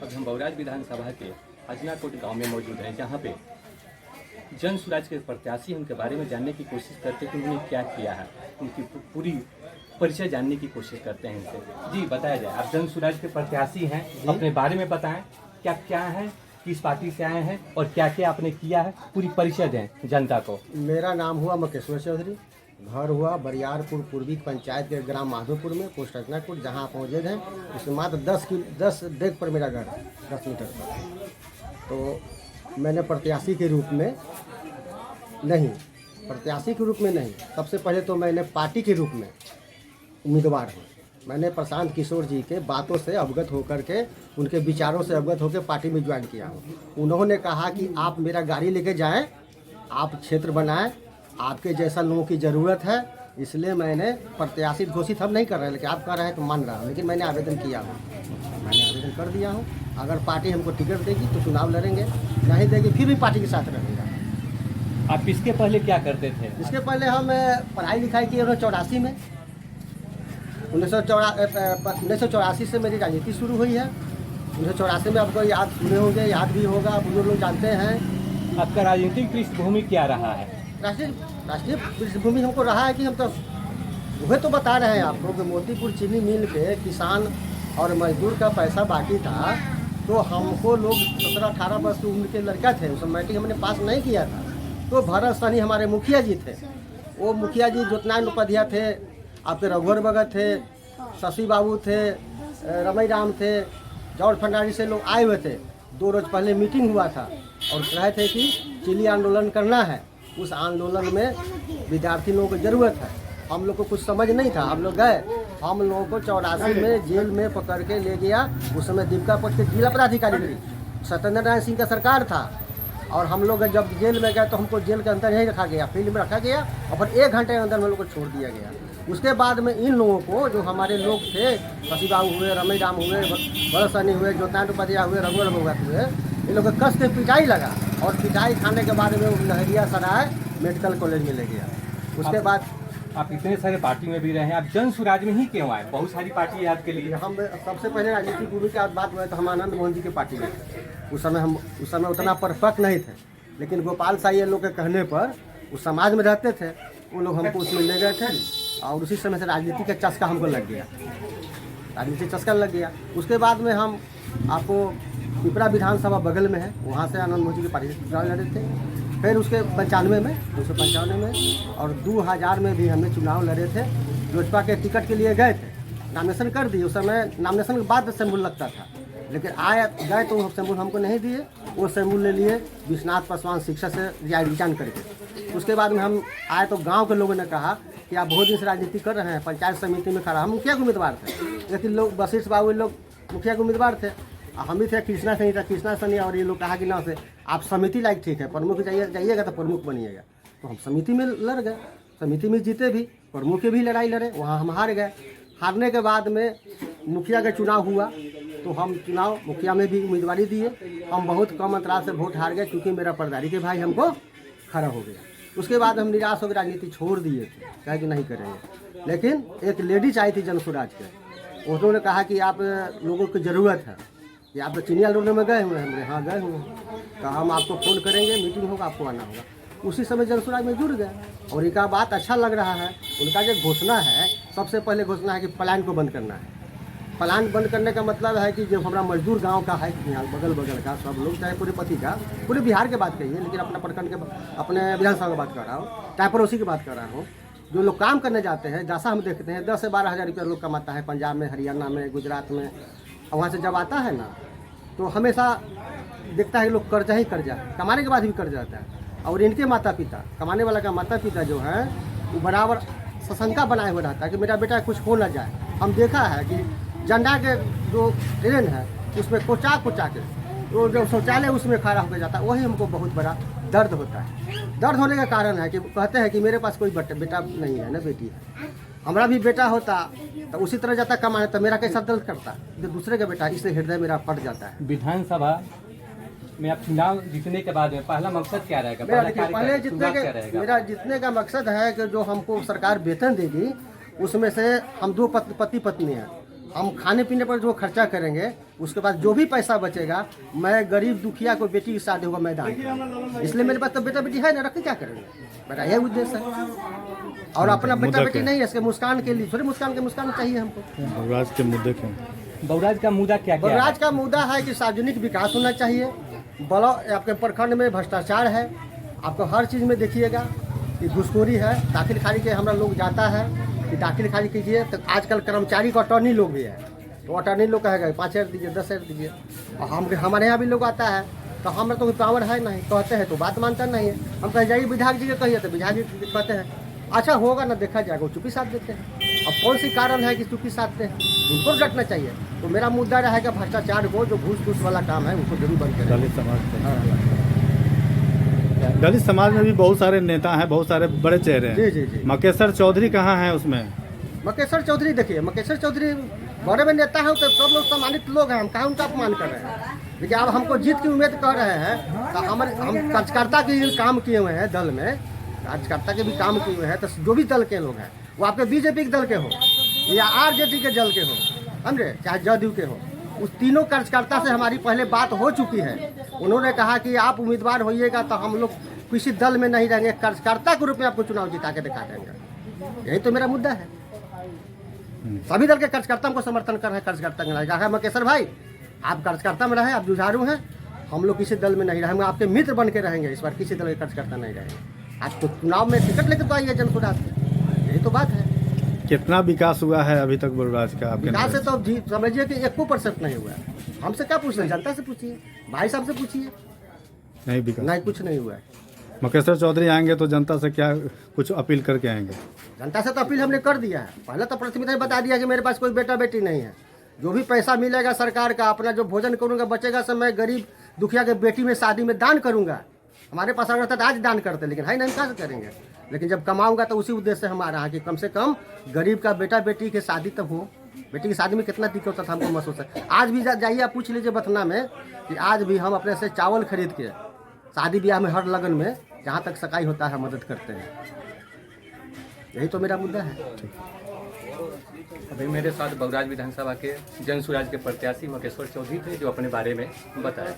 अब हम बौराज विधानसभा के अजनाकोट गांव में मौजूद हैं, जहां पे जन स्वराज के प्रत्याशी उनके बारे में जानने की कोशिश करते हैं कि उन्होंने क्या किया है, उनकी पूरी परिचय जानने की कोशिश करते हैं इनसे। जी बताया जाए, आप जन स्वराज के प्रत्याशी हैं, अपने बारे में बताएं, क्या क्या है, किस पार्टी से आए हैं और क्या क्या आपने किया है, पूरी परिचय दें जनता को। मेरा नाम हुआ मकेश्वर चौधरी, घर हुआ बरियारपुर पूर्वी पंचायत के ग्राम माधोपुर में, पोस्ट अजनाकोट, जहाँ आप मौजूद हैं उससे मात्र 10 डेग पर मेरा घर है, 10 मीटर पर। तो मैंने प्रत्याशी के रूप में नहीं, सबसे पहले तो मैंने पार्टी के रूप में उम्मीदवार हूँ। मैंने प्रशांत किशोर जी के बातों से अवगत होकर के, उनके विचारों से अवगत होकर पार्टी में ज्वाइन किया हूँ। उन्होंने कहा कि आप मेरा गाड़ी लेके जाएं, आप क्षेत्र बनाएं, आपके जैसा लोगों की ज़रूरत है, इसलिए मैंने प्रत्याशी घोषित हम नहीं कर रहे, लेकिन आप कह रहे हैं तो मान रहा हूँ, लेकिन मैंने आवेदन किया हूँ, मैंने आवेदन कर दिया हूँ। अगर पार्टी हमको टिकट देगी तो चुनाव लड़ेंगे, नहीं देगी फिर भी पार्टी के साथ रहेगा। आप इसके पहले क्या करते थे? इसके पहले हम पढ़ाई लिखाई की 1984 में, 1984 से मेरी राजनीति शुरू हुई है। 1984 में आपको याद सुने होंगे, याद भी होगा, बुजुर्ग लोग जानते हैं। आपका राजनीतिक पृष्ठभूमि क्या रहा है? राष्ट्रीय पृष्ठभूमि हमको रहा है कि हम तो वह तो बता रहे हैं आपको कि मोतीपुर चीनी मिल पे किसान और मजदूर का पैसा बाकी था, तो हमको लोग 17-18 वर्ष की उम्र के लड़का थे, उस मैट्रिक हमने पास नहीं किया था, तो भरत सहनी हमारे मुखिया जी थे। वो मुखिया जी ज्योतिनारायण उपाध्याय थे, आपके रघुवर भगत थे, शशि बाबू थे, रमई राम थे, जॉर्ज फर्नांडिस से लोग आए हुए थे। 2 रोज पहले मीटिंग हुआ था और कहे थे कि चिली आंदोलन करना है। उस आंदोलन में विद्यार्थी लोगों को ज़रूरत है। हम लोग को कुछ समझ नहीं था, हम लोग गए, हम लोगों को 84 में जेल में पकड़ के ले गया। उस समय दीपिका पोस्ट के जिला पदाधिकारी थी, सत्येंद्र नारायण सिंह का सरकार था, और हम लोग जब जेल में गए तो हमको जेल के अंदर नहीं रखा गया, फील्ड में रखा गया और फिर 1 घंटे के अंदर हम लोग को छोड़ दिया गया। उसके बाद में इन लोगों को, जो हमारे लोग थे, शशि बाबू हुए, रमई राम हुए, भरत सहनी हुए, ज्योतिनारायण उपाध्याय हुए, रघुवर भगत हुए, इन लोगों को कस के पिटाई लगा, और पिटाई खाने के बाद में वो लहरिया सराय मेडिकल कॉलेज में ले गया। उसके बाद आप इतने सारे पार्टी में भी रहे हैं, आप जन स्वराज में ही क्यों आए? बहुत सारी पार्टी है आपके लिए। हम सबसे पहले राजनीतिक गुरु की बात हुई तो हम आनंद मोहन जी की पार्टी में थे। उस समय उतना परफेक्ट नहीं थे, लेकिन गोपाल साई लोग के कहने पर, उस समाज में रहते थे, वो लोग हमको उसमें ले गए थे, और उसी समय से राजनीति का चस्का हमको लग गया, राजनीतिक चस्का लग गया। उसके बाद में हम आपको पिपरा विधानसभा बगल में है, वहाँ से आनंद मोहन जी की पार्टी से चुनाव लड़े थे। फिर उसके 95 में, 295 में और 2000 में भी हमने चुनाव लड़े थे। लोजपा के टिकट के लिए गए थे, नामिनेशन कर दिए। उस समय नामिनेशन के बाद सिंबल लगता था, लेकिन गए तो सिंबल हमको नहीं दिए, वो सिंबल ले लिए विश्वनाथ पासवान शिक्षा से रिजाइन करके। उसके बाद में हम आए तो गांव के लोगों ने कहा कि आप बहुत दिन से राजनीति कर रहे हैं, पंचायत समिति में खड़ा। हम मुखिया के उम्मीदवार थे, लेकिन लोग वशिष्ठ बाबू लोग मुखिया के उम्मीदवार थे, हम ही थे, कृष्णा सनी, और ये लोग कहा कि ना से आप समिति लायक ठीक है, प्रमुख जाइएगा तो प्रमुख बनिएगा। तो हम समिति में लड़ गए, समिति में जीते भी, प्रमुख की भी लड़ाई लड़े, वहाँ हम हार गए। हारने के बाद में मुखिया का चुनाव हुआ, तो हम चुनाव मुखिया में भी उम्मीदवारी दिए। हम बहुत कम अंतराल से वोट हार गए, क्योंकि मेरा परदारी के भाई हमको खड़ा हो गया। उसके बाद हम निराश होकर राजनीति छोड़ दिए थे, कहा कि नहीं करेंगे। लेकिन एक लेडीज आई थी जन स्वराज के, उन्होंने कहा कि आप लोगों की ज़रूरत है, कि आप तो चिनिया रोड में गए हुए हैं। हमने हाँ गए हुए हैं, कहा हम आपको फ़ोन करेंगे, मीटिंग होगा, आपको आना होगा। उसी समय जन स्वराज में जुड़ गए, और इनका बात अच्छा लग रहा है। उनका जो घोषणा है, सबसे पहले घोषणा है कि प्लान को बंद करना है। प्लान बंद करने का मतलब है कि जो हमारा मजदूर गांव का है, यहाँ बगल का सब लोग, चाहे पूरे पति का, पूरे बिहार के बात कहिए, लेकिन अपना प्रखंड के, अपने विधानसभा की बात कर रहा हूँ, चाहे पड़ोसी की बात कर रहा हूँ, जो लोग काम करने जाते हैं, जैसा हम देखते हैं 10 से 12 हज़ार रुपया लोग कमाता है पंजाब में, हरियाणा में, गुजरात में। वहाँ से जब आता है ना, तो हमेशा देखता है लोग कर्जा ही कर्जा, कमाने के बाद भी कर्जा आता है। और इनके माता पिता, कमाने वाला का माता पिता जो है, वो बराबर सशंका बनाए हुए रहता है कि मेरा बेटा कुछ हो ना जाए। हम देखा है कि झंडा के जो ट्रेन है, उसमें कोचा के वो जो शौचालय उसमें खड़ा होकर जाता है, वही हमको बहुत बड़ा दर्द होता है। दर्द होने का कारण है कि कहते हैं कि मेरे पास कोई बेटा नहीं है ना, बेटी है। हमारा भी बेटा होता तो उसी तरह जाता कमाने, तो मेरा कैसा दर्द करता, जो दूसरे का बेटा, इससे हृदय मेरा फट जाता है। विधानसभा में आप चुनाव जीतने के बाद में पहला मकसद क्या रहेगा? पहले मेरा जीतने का मकसद है कि जो हमको सरकार वेतन देगी, उसमें से हम 2 पति पत्नी हैं, हम खाने पीने पर जो खर्चा करेंगे उसके पास जो भी पैसा बचेगा मैं गरीब दुखिया को बेटी की शादी होगा मैं दान करूंगा। इसलिए मेरे पास तो बेटा बेटी है ना, रख के क्या करेंगे, मेरा यही उद्देश्य है। और अपना बेटा बेटी नहीं है, इसके मुस्कान के लिए थोड़ी मुस्कान चाहिए हमको। बबुराज के मुद्दे क्यों? बबुराज का मुद्दा क्या क्या है? बबुराज का मुद्दा है कि सार्वजनिक विकास होना चाहिए, ब्लॉक आपके प्रखंड में भ्रष्टाचार है, आपको हर चीज़ में देखिएगा कि घूसखोरी है। दाखिल खारिज के हमारा लोग जाता है कि दाखिल खारिज कीजिए, तो आजकल कर्मचारी का अटॉर्नी लोग भी है, तो अटॉर्नी लोग कहेगा 5,000 दीजिए 10,000 दीजिए। और हमारे यहाँ भी लोग आता है तो हमारा तो कोई पावर है नहीं, कहते हैं तो बात मानता नहीं है। हम कह जाइए विधायक जी के कहिए तो विधायक जी कहते हैं अच्छा होगा ना देखा जाएगा, वो चुप्पी साथ देते हैं। अब कौन सी कारण है कि चुप्पी साथ दें, उनको डटना चाहिए। तो मेरा मुद्दा रहेगा भ्रष्टाचार को, जो घूस वाला काम है उनको जरूर बंद करें। दलित समाज में भी बहुत सारे नेता हैं, बहुत सारे बड़े चेहरे हैं। जी। मकेसर चौधरी कहाँ हैं उसमें? मकेसर चौधरी देखिए, मकेसर चौधरी बड़े में नेता है तो सब लोग सम्मानित लोग हैं, हम कहाँ उनका अपमान कर रहे हैं। देखिए अब हमको जीत की उम्मीद कर रहे हैं तो हम कार्यकर्ता के काम किए हुए हैं, दल में कार्यकर्ता के भी काम किए हुए हैं। तो जो भी दल के लोग हैं वो आपके बीजेपी के दल के हो या आरजेडी के दल के हो, समझे, चाहे जदयू के हो, उस तीनों कार्यकर्ता से हमारी पहले बात हो चुकी है। उन्होंने कहा कि आप उम्मीदवार होइएगा तो हम लोग किसी दल में नहीं रहेंगे, कार्यकर्ता के रूप में आपको चुनाव जिता के दिखा देंगे। यही तो मेरा मुद्दा है। सभी दल के कार्यकर्ता को समर्थन कर रहे हैं, कार्यकर्ता कहा मकेसर भाई आप कार्यकर्ता में रहे, आप जुझारू हैं, हम लोग किसी दल में नहीं रहेंगे, आपके मित्र बन के रहेंगे, इस बार किसी दल के कार्यकर्ता नहीं रहेंगे। आज तो चुनाव में टिकट लेकर तो आइए जनसुराज से, यही तो बात है। कितना विकास हुआ है अभी तक बबुराज का? विकास से तो समझिए कि 1% नहीं हुआ है। हमसे क्या पूछ रहे हैं, जनता से पूछिए, भाई साहब से पूछिए, नहीं विकास नहीं कुछ नहीं हुआ है। मकेसर चौधरी आएंगे तो जनता से क्या कुछ अपील करके आएंगे? जनता से तो अपील हमने कर दिया है। पहले तो प्राथमिकता बता दिया कि मेरे पास कोई बेटा बेटी नहीं है, जो भी पैसा मिलेगा सरकार का, अपना जो भोजन करूंगा बचेगा सब मैं गरीब दुखिया के बेटी में शादी में दान करूंगा। हमारे पास अगर था तो आज दान करते, लेकिन है नहीं, कहाँ से करेंगे। लेकिन जब कमाऊंगा तो उसी उद्देश्य से हमारा है कि कम से कम गरीब का बेटा बेटी के शादी तब हो। बेटी की शादी में कितना दिक्कत होता था हमको महसूस है। आज भी जाइए आप पूछ लीजिए बथना में कि आज भी हम अपने से चावल खरीद के शादी ब्याह में हर लगन में जहाँ तक सकाई होता है मदद करते हैं। यही तो मेरा मुद्दा है। अभी मेरे साथ बबुराज विधानसभा के जनसुराज के प्रत्याशी मकेश्वर चौधरी थे, जो अपने बारे में बताए।